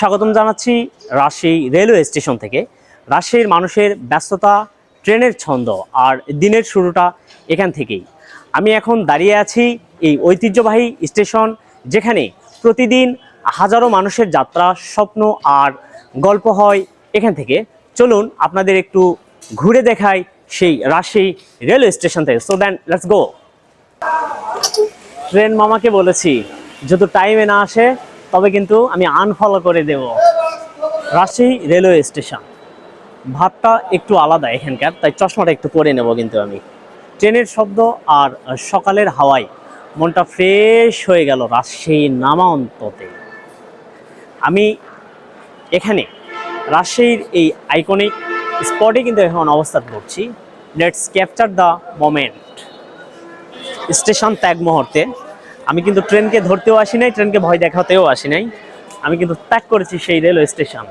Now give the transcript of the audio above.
স্বাগতম জানাচ্ছি Rajshahi railway station থেকে। রাজশাহীর মানুষের ব্যস্ততা, ট্রেনের ছন্দ আর দিনের শুরুটা এখান থেকেই। আমি এখন দাঁড়িয়ে আছি এই ঐতিহ্যবাহী স্টেশন, যেখানে প্রতিদিন হাজারো মানুষের যাত্রা, স্বপ্ন আর গল্প হয় এখান থেকে। চলুন আপনাদের একটু ঘুরে দেখাই সেই রাজশাহী রেলওয়ে স্টেশন থেকে। So then let's go. Train মামাকে বলেছি যদি টাইমে না আসে তবে কিন্তু আমি আনফলো করে দেব। রাজশাহী রেলওয়ে স্টেশন, ভাবটা একটু আলাদা এখানকার, তাই চশমাটা একটু পরে নেব। কিন্তু আমি ট্রেনের শব্দ আর সকালের হাওয়ায় মনটা ফ্রেশ হয়ে গেল রাজশাহী নামা অন্ততে। আমি এখানে রাজশাহীর এই আইকনিক স্পটে কিন্তু এখন অবস্থান করছি। Let's capture the moment. Station ত্যাগ মুহূর্তে আমি কিন্তু ট্রেনকে ধরতেও আসি নাই, ট্রেনকে ভয় দেখাতেও আসি নাই। আমি কিন্তু ত্যাগ করেছি সেই রেলওয়ে স্টেশন।